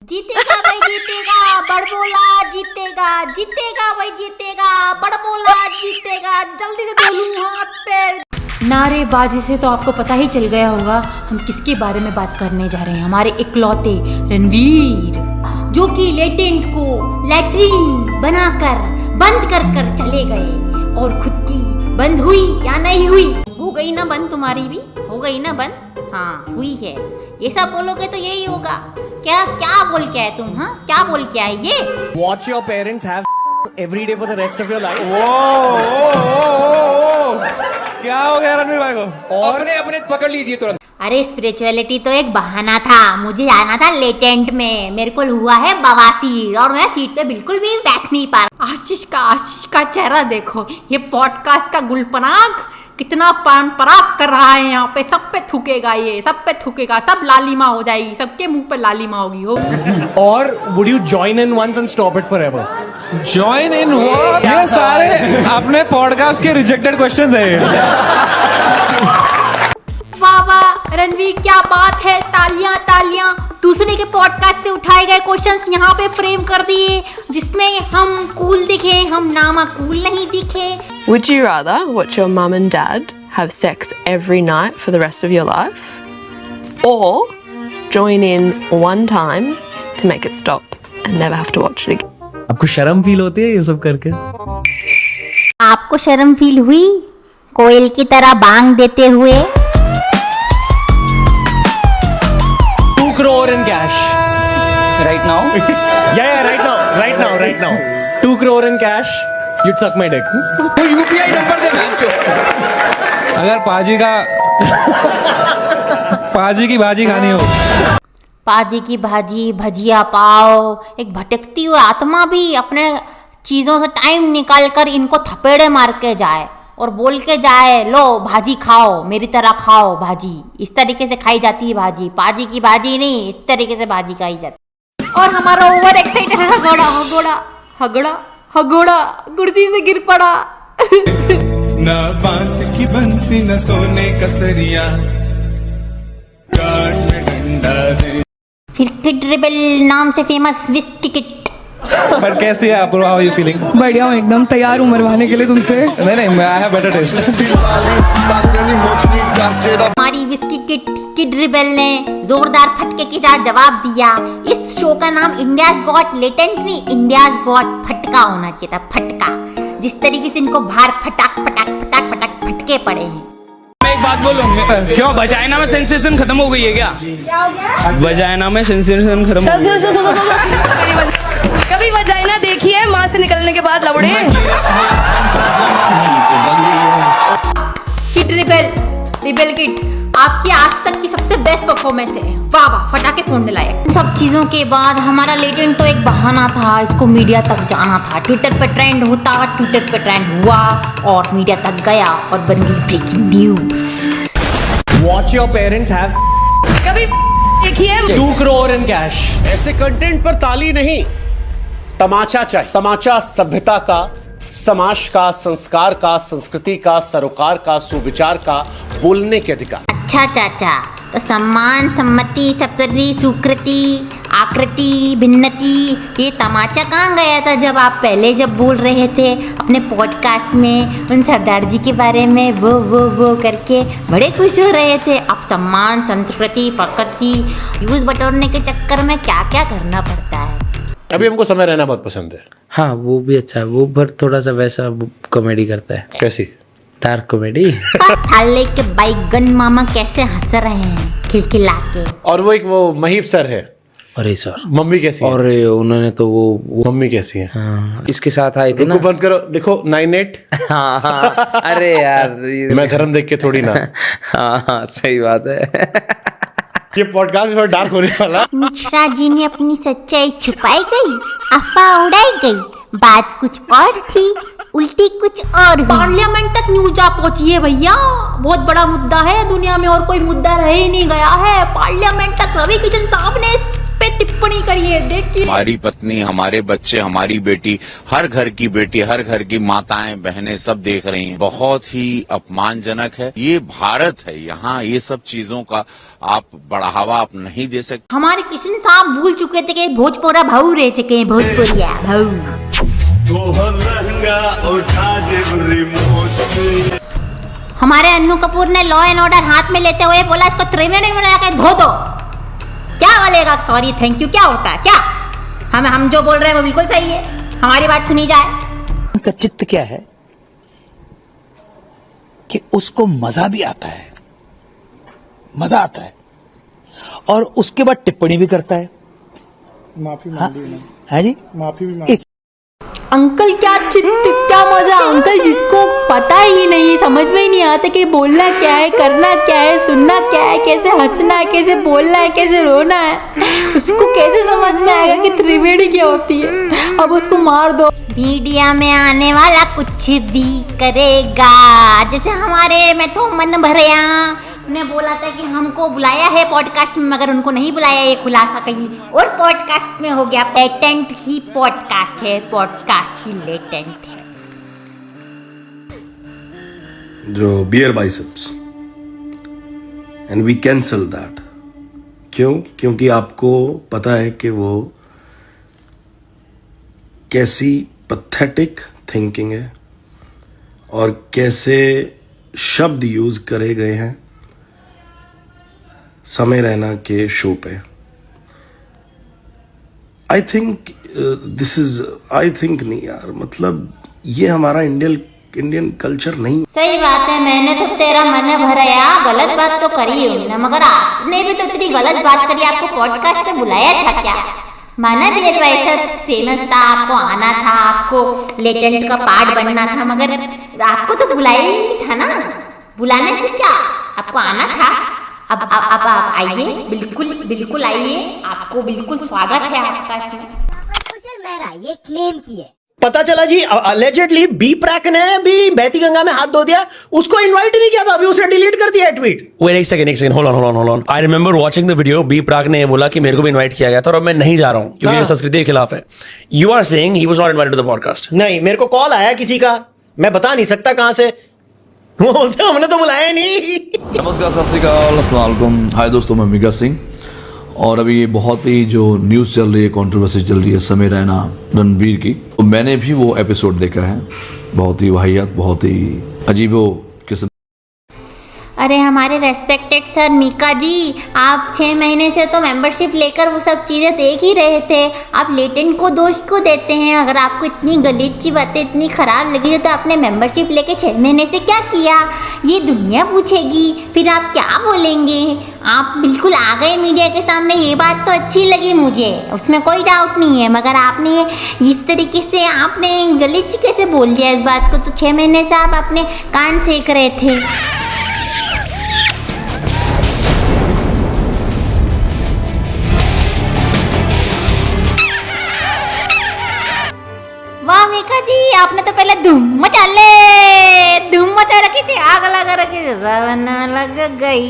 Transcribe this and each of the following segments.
जीतेगा भाई जीतेगा, बड़बोला जीतेगा, जीतेगा भाई जीतेगा, बड़बोला जीतेगा, जल्दी से बोलूं हाथ पैर। नारेबाजी से तो आपको पता ही चल गया होगा हम किसके बारे में बात करने जा रहे हैं। हमारे इकलौते रणवीर, जो कि लेटेंट को लैट्रिन बनाकर बंद कर कर चले गए और खुद की बंद हुई या नहीं हुई। हो गई ना बंद, तुम्हारी भी हो गई ना बंद? हाँ हुई है। ये सब बोलोगे तो यही होगा। क्या क्या बोल के आए तुम? हाँ क्या बोल के आए ये? Watch your parents have every day for the rest of your life. क्या हो गया रणवीर भाई को? और अपने पकड़ लीजिए तुरंत। अरे स्पिरिचुअलिटी तो एक बहाना था, मुझे आना था लेटेंट में, मेरे को हुआ है बवासीर और मैं सीट पे बिल्कुल भी बैठ नहीं पा रहा। आशीष का चेहरा देखो, ये पॉडकास्ट का गुलपनाग कितना पान पराग कर रहा है यहाँ पे। सब पे थूकेगा, ये सब पे थूकेगा, सब लालिमा हो जाएगी, सबके मुंह पे लालिमा होगी हो। or would you join in once and stop it forever? Join in what? ये सारे अपने पॉडकास्ट के रिजेक्टेड क्वेश्चंस है। वाह वाह रणवीर, क्या बात है, तालियां तालियां। दूसरे के पॉडकास्ट से उठाए गए क्वेश्चंस यहाँ पे फ्रेम कर दिए, जिसमें हम कूल दिखे, हम नामा कूल नहीं दिखे। Would you rather watch your mum and dad have sex every night for the rest of your life, or join in one time to make it stop and never have to watch it again? आपको शर्म feel होती है ये सब करके? आपको शर्म feel हुई कोयल की तरह बांग देते हुए? 2 crore in cash. Right now? Yeah, right now. 2 crore in cash. You'd suck my dick. तो UPI नंबर देना। अगर पाजी की भाजी खानी हो, पाजी की भाजी, भजिया पाव, एक भटकती हुई आत्मा भी अपने चीजों से टाइम निकाल कर इनको थपेड़े मार के जाए और बोल के जाए, लो भाजी खाओ, मेरी तरह खाओ भाजी। इस तरीके से खाई जाती है भाजी, पाजी की भाजी नहीं, इस तरीके से भाजी खाई जाती। और हमारा ओवर एक्साइटेड हगोड़ा कुर्सी से गिर पड़ा। न बांस की बंसी न सोने का सरिया, काट में डंडा दे। फिर किड रिबेल नाम से फेमस विस्की किट। पर कैसी है आप? How are you feeling? बढ़िया हूँ, एकदम तैयार हूँ मरवाने के लिए तुमसे। नहीं, आई हैव बेटर टेस्ट। हमारी विस्की किड रिबेल ने जोरदार फटके के साथ जवाब दिया। इस शो का नाम इंडियाज गॉट लेटेंट नहीं, इंडियाज गॉट फटका होना चाहिए था, फटका। जिस तरीके से इनको बाहर फटाक फटके पड़े हैं। मैं एक बात बोलूँ, क्यों वजाइना में सेंसेशन खत्म हो गई है क्या? वजाइना में सेंसेशन खत्म हो गई है। कभी वजाइना देखी है माँ से निकलने के बाद लवड़े? किड रिबेल किड, आपकी आज तक की सबसे बेस्ट परफॉर्मेंस है। वाह वाह, फटाके फोड़ने लायक। इन सब चीजों के बाद हमारा लेटेंट तो एक बहाना था, इसको मीडिया तक जाना था। ट्विटर पे ट्रेंड होता, ट्विटर पे ट्रेंड हुआ और मीडिया तक गया और बन गई breaking news. Watch your parents have कभी देखी है? 2 crore in cash. ऐसे कंटेंट पर ताली नहीं, तमाचा चाहिए। तमाचा सभ्यता का, समाज का, संस्कार का, संस्कृति का, सरोकार का, सुविचार का, बोलने के अधिकार। अच्छा चाचा, तो सम्मान, सम्मति, सप्तरी, सुकृति, आकृति, भिन्नति, ये तमाचा कहाँ गया था जब आप पहले जब बोल रहे थे अपने पॉडकास्ट में उन सरदार जी के बारे में वो करके बड़े खुश हो रहे थे। अब सम्मान, संस्कृति, प्रकृति यूज बटोरने के चक्कर में क्या क्या करना पड़ता है। अभी हमको समय रहना बहुत पसंद है। हाँ वो भी अच्छा है, वो पर थोड़ा सा वैसा कॉमेडी करता है। कैसी? Dark comedy. थाले के बैगन मामा कैसे हंस रहे हैं खिलखिला के। और वो महीप सर है। अरे सर, मम्मी कैसी है? और उन्होंने तो वो मम्मी कैसी है? हाँ, इसके साथ आए थे ना। बंद करो, देखो 98। हाँ, अरे यार मैं धर्म देख के थोड़ी ना। हाँ सही बात है। ये पॉडकास्ट में डार्क होने वाला। मिश्रा जी ने अपनी सच्चाई छुपाई गई, अफवाह उड़ाई गई, बात कुछ और थी, उल्टी कुछ और। पार्लियामेंट तक न्यूज आ पहुंची है भैया, बहुत बड़ा मुद्दा है दुनिया में और कोई मुद्दा रह ही नहीं गया है। पार्लियामेंट तक रवि किशन साहब ने इस पे टिप्पणी करिए, देखिए। हमारी पत्नी, हमारे बच्चे, हमारी बेटी, हर घर की बेटी, हर घर की माताएं बहनें सब देख रही हैं। बहुत ही अपमानजनक है। ये भारत है, यहाँ ये सब चीजों का आप बढ़ावा आप नहीं दे सकते। हमारे किशन साहब भूल चुके थे कि भोजपुरा भाऊ रह चुके हैं, भोजपुरिया भाऊ। हमारे अन्नू कपूर ने लॉ एंड ऑर्डर हाथ में लेते हुए बोला इसको त्रिवेणी में लगा के धो दो। क्या बोलेगा? सॉरी, थैंक यू क्या होता है? क्या हम जो बोल रहे हैं वो बिल्कुल सही है, हमारी बात सुनी जाए। उनका चित्त क्या है कि उसको मजा भी आता है, मजा आता है, और उसके बाद टिप्पणी भी करता है। माफी मांगी है जी, माफी भी मांगी। अंकल क्या चित्त, क्या मजा। अंकल जिसको पता ही नहीं, समझ में ही नहीं आता कि बोलना क्या है, करना क्या है, सुनना क्या है, कैसे हंसना है, कैसे बोलना है, कैसे रोना है, उसको कैसे समझ में आएगा कि त्रिवेणी क्या होती है। अब उसको मार दो। मीडिया में आने वाला कुछ भी करेगा, जैसे हमारे मैं तो मन भरिया ने बोला था कि हमको बुलाया है पॉडकास्ट में, मगर उनको नहीं बुलाया। ये खुलासा कहीं और पॉडकास्ट में हो गया। पेटेंट ही पॉडकास्ट है, पॉडकास्ट ही लेटेंट है। जो beer biceps and we cancel that. क्यों? क्योंकि आपको पता है कि वो कैसी पैथेटिक थिंकिंग है और कैसे शब्द यूज करे गए हैं समय रैना के शो पे। I think this is, I think नहीं यार, मतलब ये हमारा इंडियन कल्चर नहीं। सही बात है, मैंने तो तेरा मन भराया, गलत बात तो करी होगी ना, मगर आपने भी तो इतनी गलत बात करी। आपको पॉडकास्ट में बुलाया था क्या? माना बियर बाइसेप्स फेमस था, आपको आना था, आपको लेटेंट का पार्ट बनना था, मगर आपको तो बुलाया ही नहीं था ना। बुलाने से क्या, आपको आना था। अब आप आइए, बिल्कुल आइए, आपको बिल्कुल स्वागत है आपका इसमें। कुशल मेहरा ये क्लेम किए। पता चला जी अलेजेडली बी प्रैक ने भी बहती गंगा में हाथ धो दिया, उसको इनवाइट नहीं किया था, अभी उसने डिलीट कर दिया है ट्वीट। Wait एक second, hold on. I remember watching the video. B Praak ने बोला कि मेरे को भी इनवाइट किया गया था और अब मैं नहीं जा रहा हूँ क्योंकि ये संस्कृति के खिलाफ है। You are saying he was not invited to the podcast? नहीं, मेरे को कॉल आया किसी का, मैं बता नहीं सकता कहां से, वो बोलते हमने तो बुलाया नहीं। नमस्कार, सत श्री अकाल, अस्सलाम वालेकुम। हाय दोस्तों, मैं मिका सिंह। और अभी ये बहुत ही जो न्यूज़ चल रही है, कंट्रोवर्सी चल रही है समय रैना रणवीर की, तो मैंने भी वो एपिसोड देखा है। बहुत ही वाहियात, बहुत ही अजीबो किस्म। अरे हमारे रेस्पेक्टेड सर मीका जी, आप 6 महीने से तो मेंबरशिप लेकर वो सब चीज़ें देख ही रहे थे, आप लेटेंट को दोष को देते हैं? अगर आपको इतनी गलीची बातें इतनी ख़राब लगी तो आपने मेंबरशिप लेके 6 महीने से क्या किया, ये दुनिया पूछेगी। फिर आप क्या बोलेंगे? आप बिल्कुल आ गए मीडिया के सामने, ये बात तो अच्छी लगी मुझे, उसमें कोई डाउट नहीं है, मगर आपने इस तरीके से आपने गलीची कैसे बोल दिया इस बात को? तो 6 महीने से आप अपने कान सेक रहे थे। वाह मीका जी, आपने तो पहले धूम मचा रखी थी, आग लगा रखी थी, जवाना लग गई।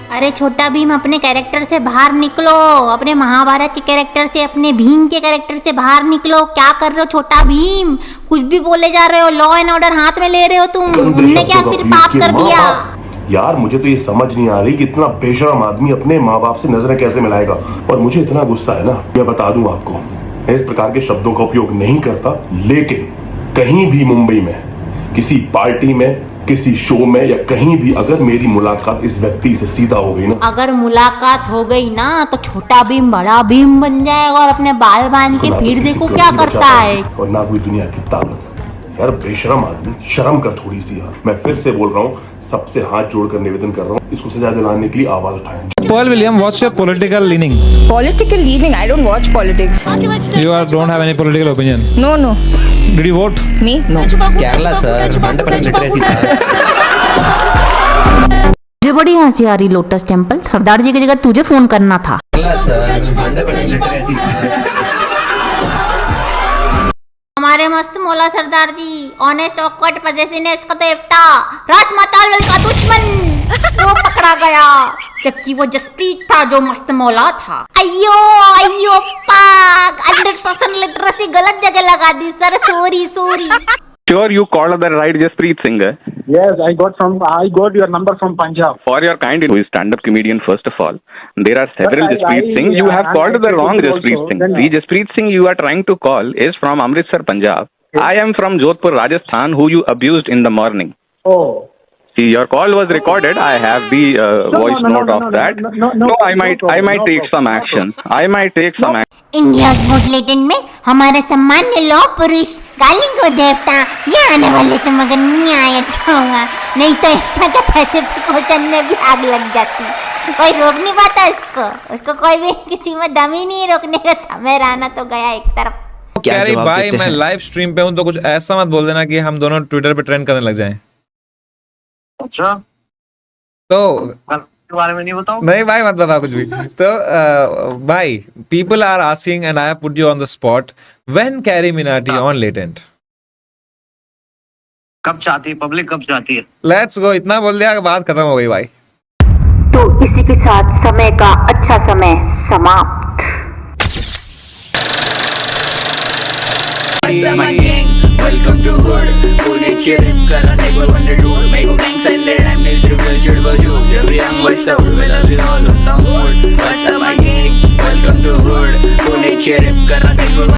अरे छोटा भीम, अपने कैरेक्टर से बाहर निकलो, अपने महाभारत के कैरेक्टर से, अपने भीम के कैरेक्टर से बाहर निकलो। क्या कर रहे हो छोटा भीम? कुछ भी बोले जा रहे हो, लॉ एंड ऑर्डर हाथ में ले रहे हो तुम। उनने क्या फिर पाप कर दिया? यार मुझे तो ये समझ नहीं आ रही कि इतना बेशरम आदमी अपने माँ बाप से नजरें कैसे मिलाएगा। और मुझे इतना गुस्सा है ना, मैं बता दूं आपको, मैं इस प्रकार के शब्दों का उपयोग नहीं करता, लेकिन कहीं भी मुंबई में किसी पार्टी में, किसी शो में या कहीं भी अगर मेरी मुलाकात इस व्यक्ति से सीधा हो गई ना, अगर मुलाकात हो गई ना तो छोटा भीम बड़ा भीम बन जाएगा और अपने बाल बांध के फिर देखो क्या करता है। और ना कोई दुनिया की ताकत। यार बेशरम आदमी, शर्म कर थोड़ी सी यार। मैं फिर से बोल रहा हूँ, सबसे हाथ जोड़कर निवेदन कर रहा हूँ, इसको सजा दिलाने के लिए आवाज उठाएं। Pearl William, what's your political leaning? Political leaning? I don't watch politics. Don't have any political opinion? No. Did you vote? Me? No. Kerala sir, 100% literacy sir. मुझे बड़ी हंसी आ रही लोटस टेम्पल, सरदार जी की जगह तुझे फोन करना था। Kerala sir, 100% literacy sir. नारे मस्त मौला सरदार जी, ऑनेस्ट ऑकवर्ड पजेसिवनेस का देवता, राजमाता का दुश्मन वो पकड़ा गया, जबकि वो जसप्रीत था जो मस्त मौला था। अयो अयो पाग, 100% लिटरेसी गलत जगह लगा दी sir, sorry sorry. Sure, you called the right Jaspreet Singh. Yes, I got your number from Punjab. For your kind, who is stand-up comedian first of all. There are several Jaspreet Singh. You have called the wrong Jaspreet Singh. The Jaspreet Singh you are trying to call is from Amritsar, Punjab. I am from Jodhpur, Rajasthan, who you abused in the morning. Oh. See, your call was recorded. I have the voice note of that. No, I might take some action. I might take some action. India bulletin में हमारे सम्मान्य लौ पुरुष गाली को देवता ये आने वाले तो मगर नहीं आए, अच्छा हुआ, नहीं तो ऐसा के पैसिफिक ओशन में भी आग लग जाती, कोई रोक नहीं पाता उसको कोई भी किसी में दम ही नहीं, रोकने का समय रहना तो गया एक तरफ। कह रही भाई मैं लाइव स्ट्रीम पे हूँ तो कुछ ऐसा मत बोल देना कि हम दोनों ट्विटर पे ट्रेंड करने लग जाएं। अच्छा, तो बारे में नहीं बताओ। नहीं भाई मत बताओ कुछ भी। तो भाई people are asking and I have put you on the spot, when Carry Minati on latent? कब चाहती है पब्लिक, कब चाहती है? लेट्स गो, इतना बोल दिया बात खत्म हो गई भाई। तो इसी के साथ समय का अच्छा समय समाप्त। Welcome to hood, Pune chirp kara table wonder door. Mego gang send their time is real chid baju. Every young watch the hood, we'll be all on the hood. What's up my gang? Welcome to hood, Pune chirp kara table.